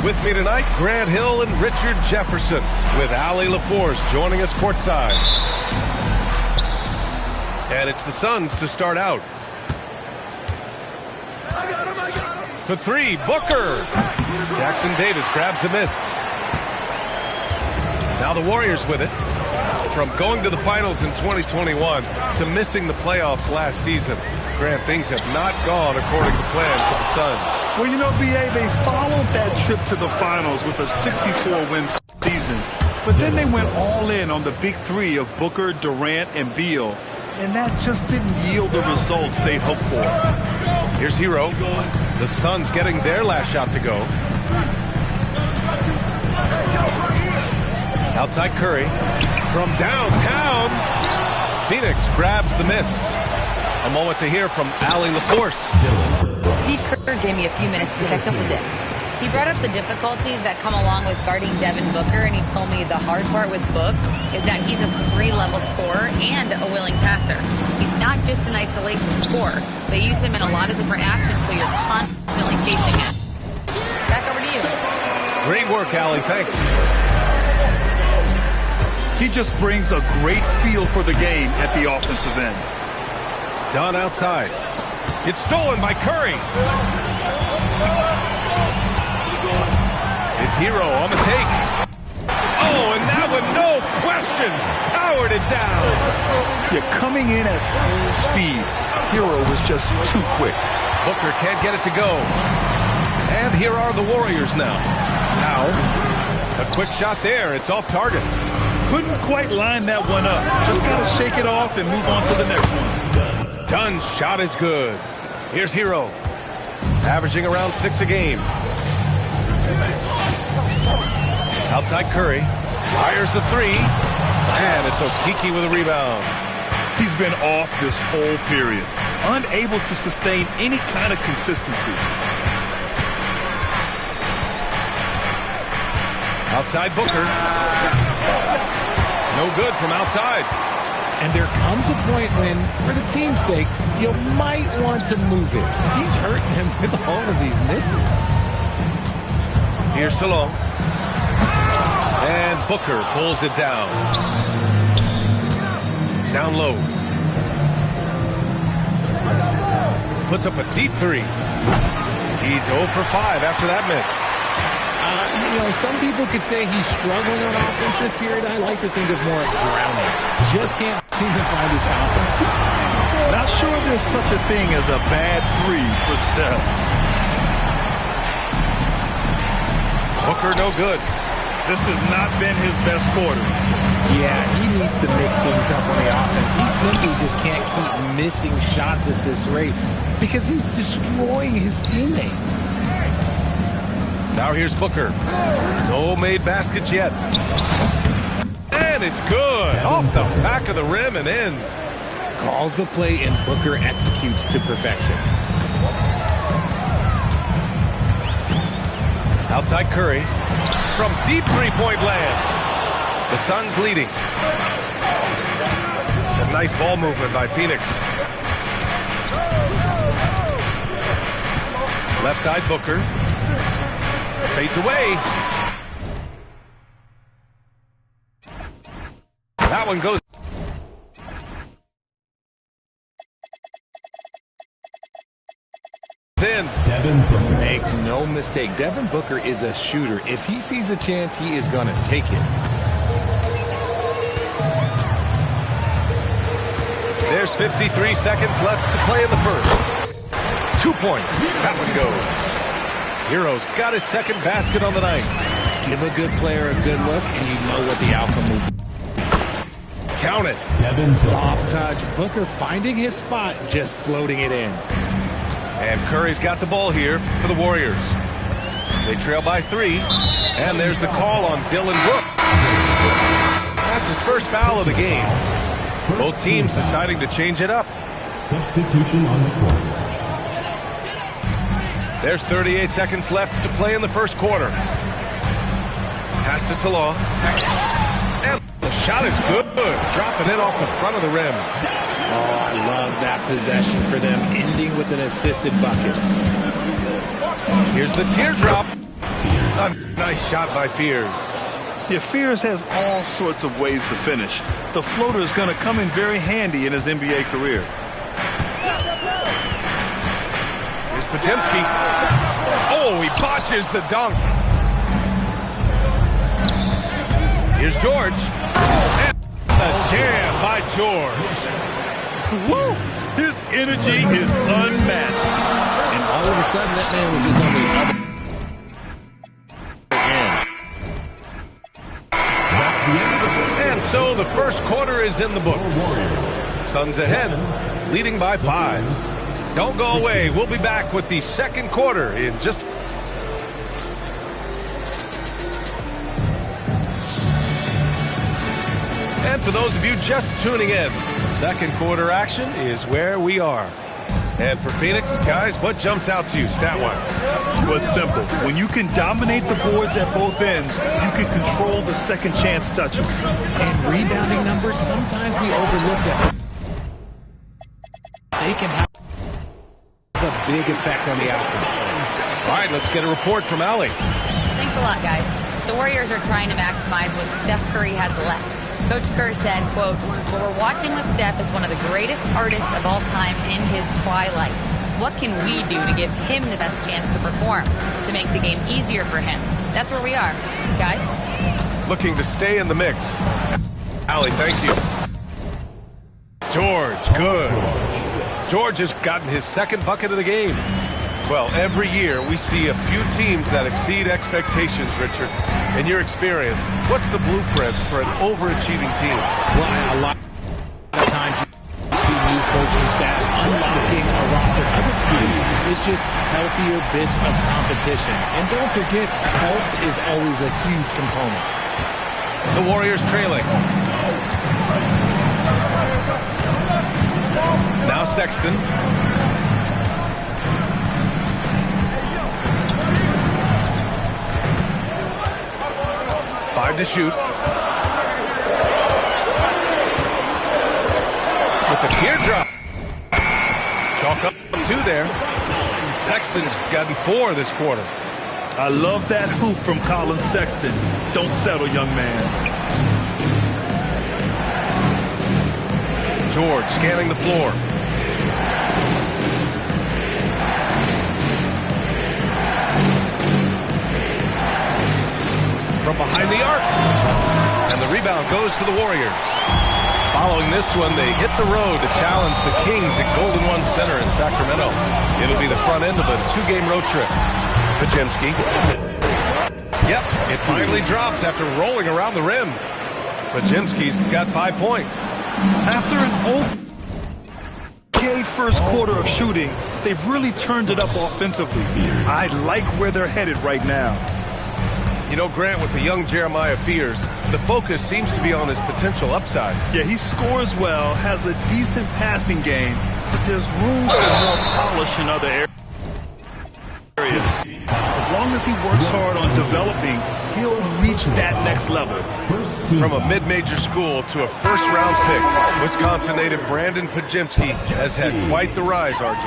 With me tonight, Grant Hill and Richard Jefferson, with Allie LaForce joining us courtside. And it's the Suns to start out. For three, Booker. Jackson Davis grabs a miss. Now the Warriors with it. From going to the finals in 2021 to missing the playoffs last season, Grant, things have not gone according to plan for the Suns. Well, you know, B.A., they followed that trip to the finals with a 64-win season. But then they went all in on the big three of Booker, Durant, and Beal. And that just didn't yield the results they'd hoped for. Here's Hero. The Suns getting their last shot to go. Outside Curry. From downtown, Phoenix grabs the miss. A moment to hear from Allie LaForce. Steve Kerr gave me a few minutes to catch up with it. He brought up the difficulties that come along with guarding Devin Booker, and he told me the hard part with Book is that he's a three-level scorer and a willing passer. He's not just an isolation scorer. They use him in a lot of different actions, so you're constantly chasing him. Back over to you. Great work, Allie. Thanks. He just brings a great feel for the game at the offensive end. Dunn outside. It's stolen by Curry. It's Hero on the take. Oh, and that one, no question, powered it down. Yeah, coming in at full speed. Hero was just too quick. Booker can't get it to go. And here are the Warriors now. Now, a quick shot there. It's off target. Couldn't quite line that one up. Just got to shake it off and move on to the next one. Dunn's shot is good. Here's Hero. Averaging around 6 a game. Outside Curry. Fires the three. And it's Okeke with a rebound. He's been off this whole period. Unable to sustain any kind of consistency. Outside Booker. No good from outside. And there comes a point when, for the team's sake, you might want to move it. He's hurting him with all of these misses. Here's Salon. And Booker pulls it down. Down low. Puts up a deep three. He's 0 for 5 after that miss. You know, some people could say he's struggling on offense this period. I like to think of more drowning. Just can't seem to find his confidence. Not sure there's such a thing as a bad three for Steph. Booker no good. This has not been his best quarter. Yeah, he needs to mix things up on the offense. He simply just can't keep missing shots at this rate because he's destroying his teammates. Now here's Booker. No made baskets yet. And it's good. Off the back of the rim and in. Calls the play and Booker executes to perfection. Outside Curry. From deep three-point land. The Suns leading. Some nice ball movement by Phoenix. Left side Booker. Fades away. That one goes in. Make no mistake, Devin Booker is a shooter. If he sees a chance, he is going to take it. There's 53 seconds left to play in the first. 2 points. That one goes. Hero's got his second basket on the night. Give a good player a good look, and you know what the outcome will be. Count it. Soft touch. Booker finding his spot, just floating it in. And Curry's got the ball here for the Warriors. They trail by 3. And there's the call on Dylan Brooks. That's his first foul of the game. Both teams deciding to change it up. Substitution on the court. There's 38 seconds left to play in the first quarter. Pass to Salon. And the shot is good. Dropping it off the front of the rim. Oh, I love that possession for them, ending with an assisted bucket. Here's the teardrop. A nice shot by Fears. Yeah, Fears has all sorts of ways to finish. The floater is going to come in very handy in his NBA career. Here's Podziemski. Oh, he botches the dunk. Here's George. And a jam by George. Woo! His energy is unmatched. And all of a sudden, that man was just on the other end. And so the first quarter is in the books. Suns ahead, leading by 5. Don't go away. We'll be back with the second quarter in just... And for those of you just tuning in, second quarter action is where we are. And for Phoenix, guys, what jumps out to you stat-wise? Well, it's simple. When you can dominate the boards at both ends, you can control the second chance touches. And rebounding numbers, sometimes we overlook that. They can have a big effect on the outcome. All right, let's get a report from Allie. Thanks a lot, guys. The Warriors are trying to maximize what Steph Curry has left. Coach Kerr said, quote, "What we're watching with Steph is one of the greatest artists of all time in his twilight. What can we do to give him the best chance to perform, to make the game easier for him?" That's where we are. Guys? Looking to stay in the mix. Allie, thank you. George, good. George has gotten his second bucket of the game. Well, every year we see a few teams that exceed expectations, Richard. In your experience, what's the blueprint for an overachieving team? Well, a lot of times you see new coaching staffs unlocking a roster. Other teams is just healthier bits of competition. And don't forget, health is always a huge component. The Warriors trailing. Now Sexton. Five to shoot. With the teardrop. Chalk up 2 there. Sexton's gotten 4 this quarter. I love that hoop from Colin Sexton. Don't settle, young man. George scanning the floor. From behind the arc. And the rebound goes to the Warriors. Following this one, they hit the road to challenge the Kings at Golden One Center in Sacramento. It'll be the front end of a 2-game road trip. Podziemski. Yep, it finally drops after rolling around the rim. Podziemski's got 5 points. After an okay first quarter of shooting, they've really turned it up offensively. I like where they're headed right now. You know, Grant, with the young Jeremiah Fears, the focus seems to be on his potential upside. Yeah, he scores well, has a decent passing game, but there's room for more polish in other areas. As long as he works hard on developing, he'll reach that next level. From a mid-major school to a first-round pick, Wisconsin native Brandon Podziemski has had quite the rise, RJ.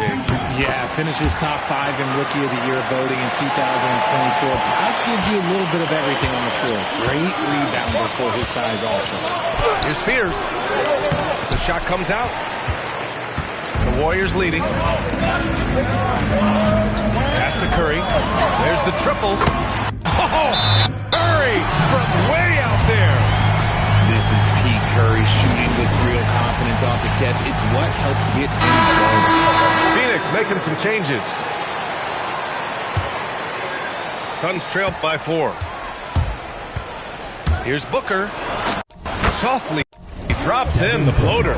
Yeah, finishes top 5 in Rookie of the Year voting in 2024. That gives you a little bit of everything on the floor. Great rebounder for his size also. Here's Fears. The shot comes out. The Warriors leading. Pass to Curry. There's the triple. Oh, Curry from way out there. This is Pete Curry shooting with real confidence off the catch. It's what helps get him going. Phoenix making some changes. Suns trailed by 4. Here's Booker. Softly drops in the floater.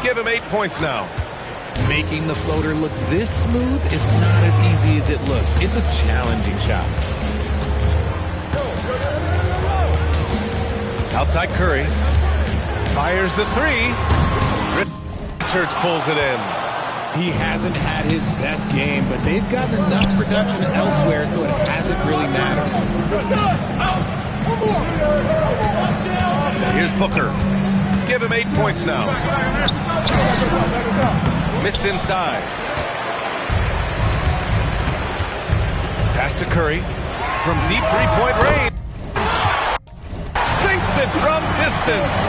Give him 8 points now. Making the floater look this smooth is not as easy as it looks. It's a challenging shot. Outside Curry. Fires the 3. Richards pulls it in. He hasn't had his best game, but they've gotten enough production elsewhere, so it hasn't really mattered. Here's Booker. Give him 8 points now. Missed inside. Pass to Curry. from deep three-point range. Sinks it from distance.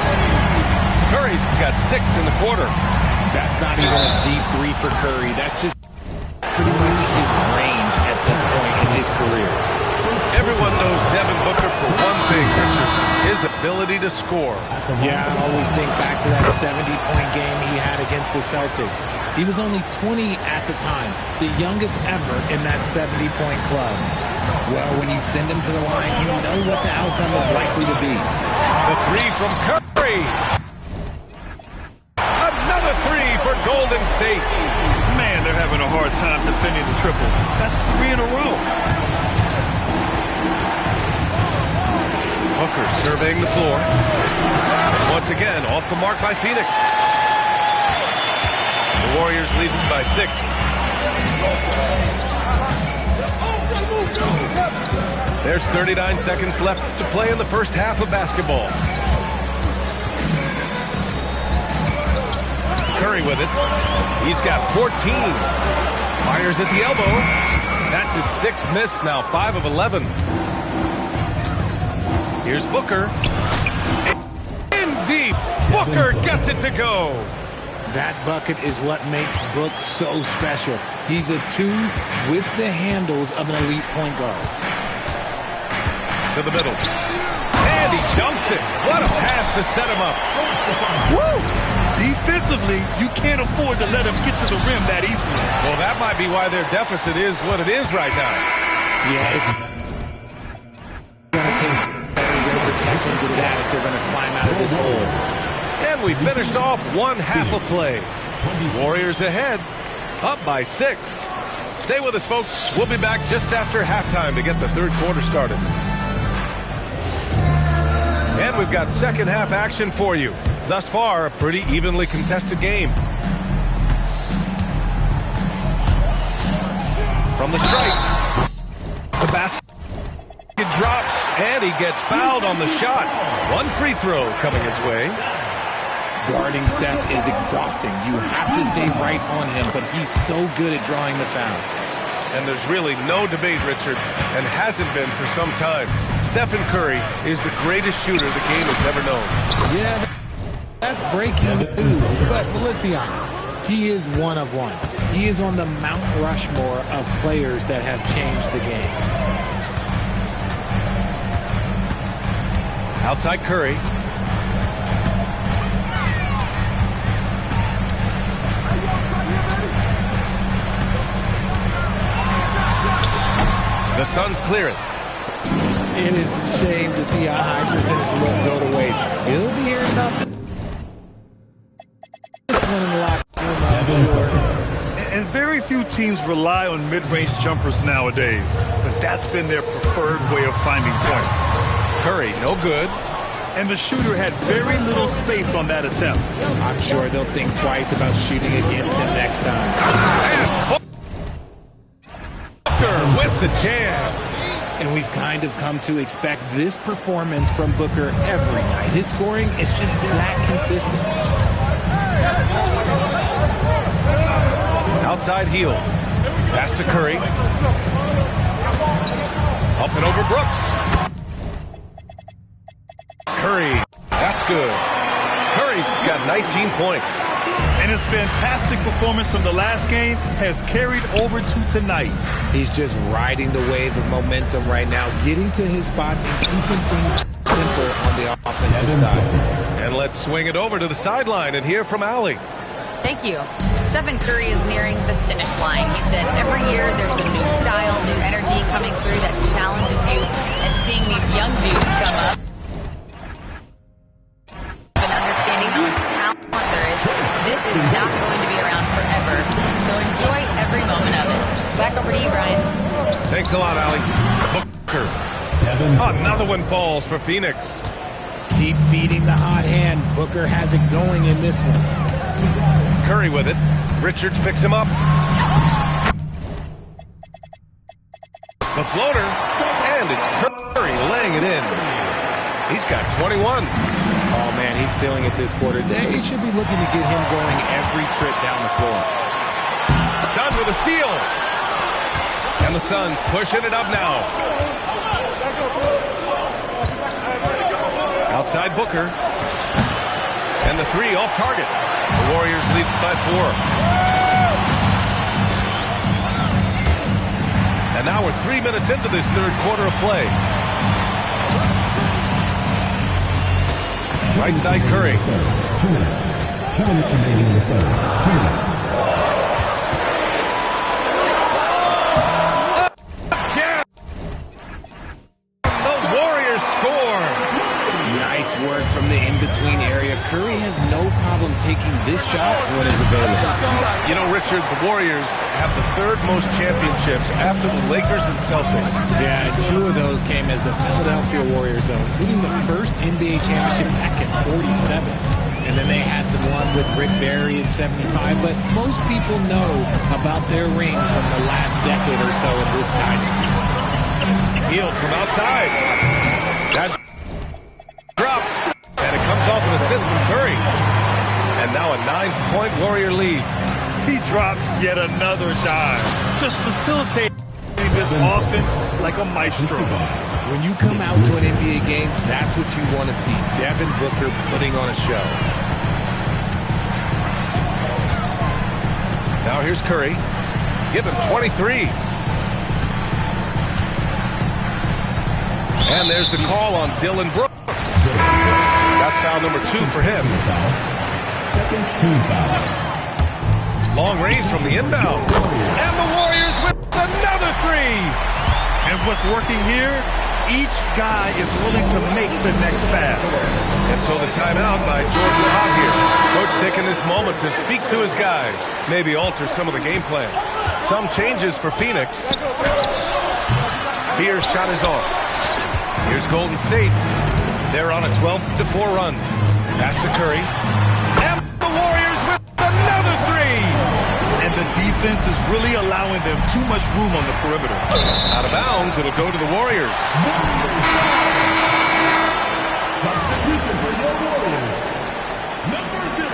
Curry's got 6 in the quarter. That's not even a deep three for Curry. That's just pretty much his range at this point in his career. Everyone knows Devin Booker for one thing, Richard, his ability to score. Yeah, I always think back to that 70-point game he had against the Celtics. He was only 20 at the time, the youngest ever in that 70-point club. Well, when you send him to the line, you know what the outcome is likely to be. The three from Curry. Another three for Golden State. Man, they're having a hard time defending the triple. That's 3 in a row. Booker surveying the floor. Once again, off the mark by Phoenix. The Warriors leading by 6. There's 39 seconds left to play in the first half of basketball. Curry with it. He's got 14. Fires at the elbow. That's his 6th miss now, 5 of 11. Here's Booker. In deep. Booker gets it to go. That bucket is what makes Book so special. He's a 2 with the handles of an elite point guard. To the middle. And he dunks it. What a pass to set him up. Woo! Defensively, you can't afford to let him get to the rim that easily. Well, that might be why their deficit is what it is right now. Yeah, it's going to take very protection to that if they're going to climb out of this hole. And we finished off one half of play. Warriors ahead, up by 6. Stay with us, folks. We'll be back just after halftime to get the third quarter started. And we've got second half action for you. Thus far, a pretty evenly contested game. From the stripe, the basket drops, and he gets fouled on the shot. One free throw coming his way. Guarding Steph is exhausting. You have to stay right on him, but he's so good at drawing the foul. And there's really no debate, Richard, and hasn't been for some time. Stephen Curry is the greatest shooter the game has ever known. Yeah, that's breaking news, but let's be honest. He is one of one. He is on the Mount Rushmore of players that have changed the game. Outside Curry. The Suns clear it. It is a shame to see a high percentage look go to waste. He'll be hearing about this one in the locker room, I'm sure. And very few teams rely on mid-range jumpers nowadays, but that's been their preferred way of finding points. Curry, no good. And the shooter had very little space on that attempt. I'm sure they'll think twice about shooting against him next time. And Booker with the jam. And we've kind of come to expect this performance from Booker every night. His scoring is just that consistent. Outside heel. Pass to Curry. Up and over Brooks. Curry. That's good. Curry's got 19 points. And his fantastic performance from the last game has carried over to tonight. He's just riding the wave of momentum right now, getting to his spots and keeping things simple on the offensive side. And let's swing it over to the sideline and hear from Allie. Thank you. Stephen Curry is nearing the finish line. He said every year there's a new style, new energy coming through that challenges you. And seeing these young dudes come up and understanding how much talent there is, this is not going to be around forever. So enjoy every moment of it. Back over to you, Brian. Thanks a lot, Allie. Booker. Another one falls for Phoenix. Keep feeding the hot hand. Booker has it going in this one. Curry with it. Richards picks him up. The floater. And it's Curry laying it in. He's got 21. Oh, man, he's feeling it this quarter. They should be looking to get him going every trip down the floor. Done with a steal. And the Suns pushing it up now. side Booker. And the three off target. The Warriors lead by 4. And now we're 3 minutes into this third quarter of play. Right side Curry. 2 minutes. 2 minutes remaining in the third. 2 minutes. Yeah. The Warriors score. Nice work from the in-between area. Curry has no problem taking this shot when it's available. You know, Richard, the Warriors have the third most championships after the Lakers and Celtics. Yeah, and 2 of those came as the Philadelphia Warriors, though, including the first NBA championship back in 47. And then they had the one with Rick Barry in 75. But most people know about their rings from the last decade or so of this dynasty. Hield from outside. That drops. And it comes off an assist from Curry. And now a 9-point Warrior lead. He drops yet another dime. Just facilitating this offense like a maestro. When you come out to an NBA game, that's what you want to see. Devin Booker putting on a show. Now here's Curry. Give him 23. And there's the call on Dylan Brooks. That's foul number 2 for him. Second team foul. Long range from the inbound. And the Warriors with another 3. And what's working here? Each guy is willing to make the next pass. And so the timeout by Jordan Love here. Coach taking this moment to speak to his guys. Maybe alter some of the game plan. Some changes for Phoenix. Fear's shot is off. Here's Golden State. They're on a 12-4 run. Pass to Curry. And the Warriors with another 3. And the defense is really allowing them too much room on the perimeter. Out of bounds, it'll go to the Warriors. Substitution for your Warriors. Number 0,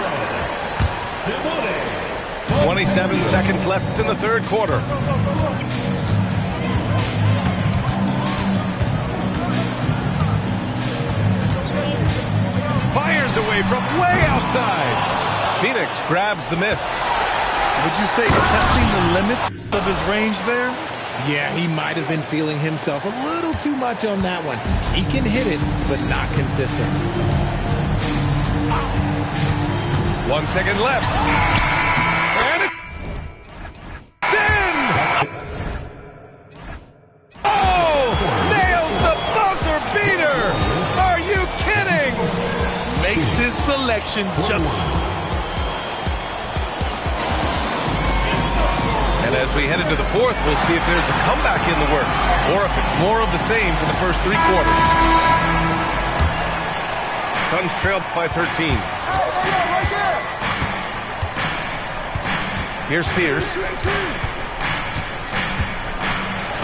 Timone. 27 seconds left in the third quarter. Fires away from way outside. Phoenix grabs the miss. Would you say testing the limits of his range there? Yeah, he might have been feeling himself a little too much on that one. He can hit it, but not consistent. 1 second left. And it's in! Oh! Nails the buzzer beater! Are you kidding? Makes his selection just... And as we head into the fourth, we'll see if there's a comeback in the works, or if it's more of the same for the first 3 quarters. Suns trail by 13. Here's Spears.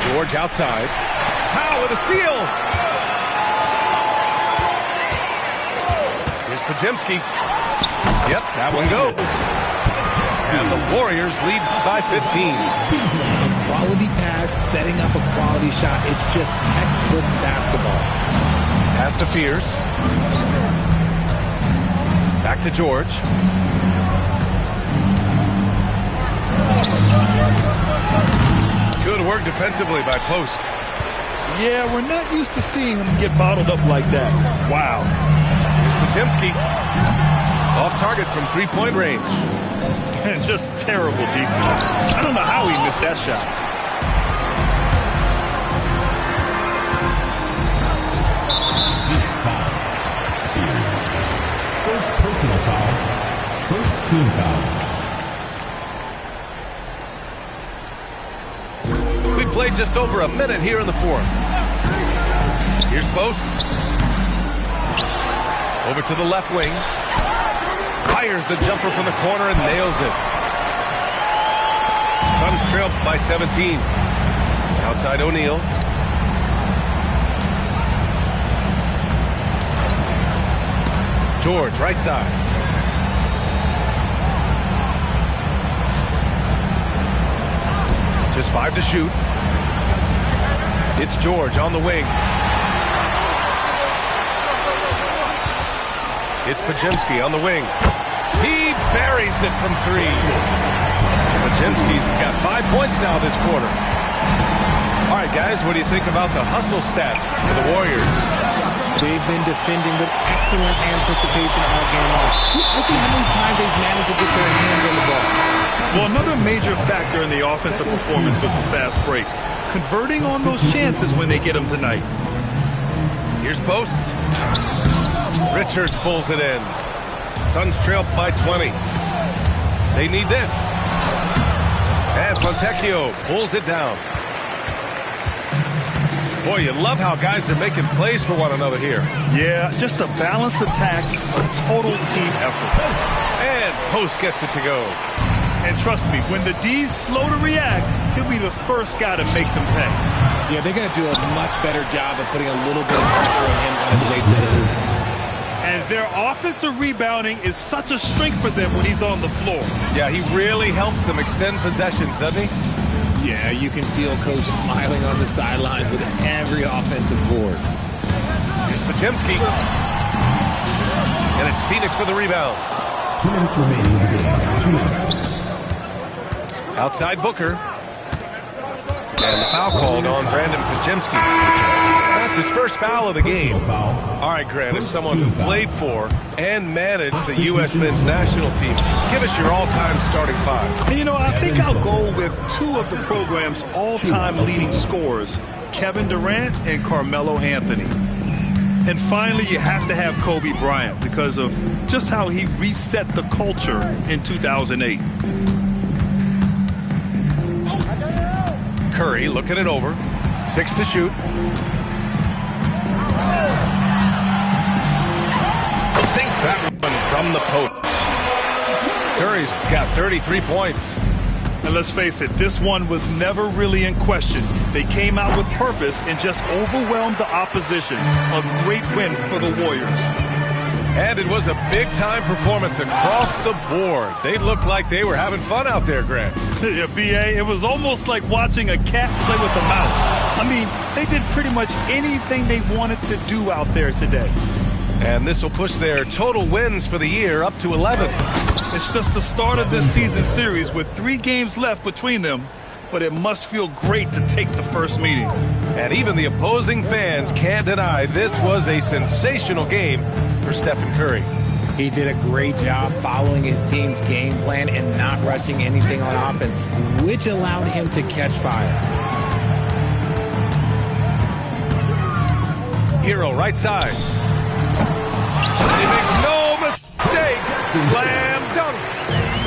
George outside. Powell with a steal. Here's Podziemski. Yep, that one goes. And the Warriors lead by 15. A quality pass, setting up a quality shot. It's just textbook basketball. Pass to Fears. Back to George. Good work defensively by Post. Yeah, we're not used to seeing him get bottled up like that. Wow. Here's Podziemski. Off target from 3-point range. And just terrible defense. I don't know how he missed that shot. Phoenix foul. First personal foul. First team foul. We played just over a minute here in the fourth. Here's Post. Over to the left wing. Fires the jumper from the corner and nails it. Suns trail by 17. Outside O'Neal. George, right side. Just 5 to shoot. It's George on the wing. It's Podziemski on the wing. He buries it from 3. Podziemski's got 5 points now this quarter. All right, guys, what do you think about the hustle stats for the Warriors? They've been defending with excellent anticipation all game long. Just look at how many times they've managed to get their hands on the ball. Well, another major factor in the offensive performance was the fast break. Converting on those chances when they get them tonight. Here's Post. Richards pulls it in. Suns trail by 20. They need this. And Fontecchio pulls it down. Boy, you love how guys are making plays for one another here. Yeah, just a balanced attack, a total team effort. And Post gets it to go. And trust me, when the D's slow to react, he'll be the first guy to make them pay. Yeah, they're going to do a much better job of putting a little bit of pressure on him on his way to the hoop. And their offensive rebounding is such a strength for them when he's on the floor. Yeah, he really helps them extend possessions, doesn't he? Yeah, you can feel Coach smiling on the sidelines with every offensive board. Here's Podziemski. And it's Phoenix for the rebound. 2 minutes remaining in the game. 2 minutes. Outside Booker. And the foul called on Brandon Podziemski. That's his first foul of the game. All right, Grant, as someone who played for and managed the U.S. men's national team, give us your all-time starting 5. And, you know, I think I'll go with 2 of the program's all-time leading scorers, Kevin Durant and Carmelo Anthony. And finally, you have to have Kobe Bryant because of just how he reset the culture in 2008. Curry looking it over. 6 to shoot. Sinks that one from the post. Curry's got 33 points. And let's face it, this one was never really in question. They came out with purpose and just overwhelmed the opposition. A great win for the Warriors. And it was a big-time performance across the board. They looked like they were having fun out there, Grant. Yeah, B.A., it was almost like watching a cat play with a mouse. I mean, they did pretty much anything they wanted to do out there today. And this will push their total wins for the year up to 11. It's just the start of this season series with 3 games left between them, but it must feel great to take the first meeting. And even the opposing fans can't deny this was a sensational game for Stephen Curry. He did a great job following his team's game plan and not rushing anything on offense, which allowed him to catch fire. Hero right side. He makes no mistake. Slam dunk.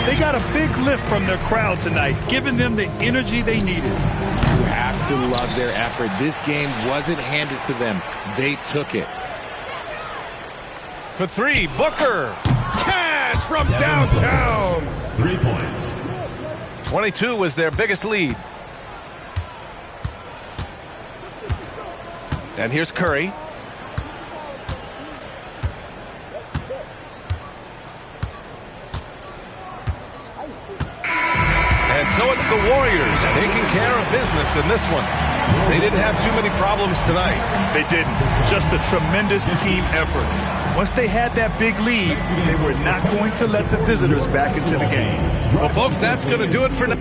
They got a big lift from their crowd tonight, giving them the energy they needed. You have to love their effort. This game wasn't handed to them. They took it. For 3, Booker. Cash from downtown. 3 points. 22 was their biggest lead. And here's Curry. And so it's the Warriors taking care of business in this one. They didn't have too many problems tonight. They didn't. Just a tremendous team effort. Once they had that big lead, they were not going to let the visitors back into the game. Well, folks, that's going to do it for now.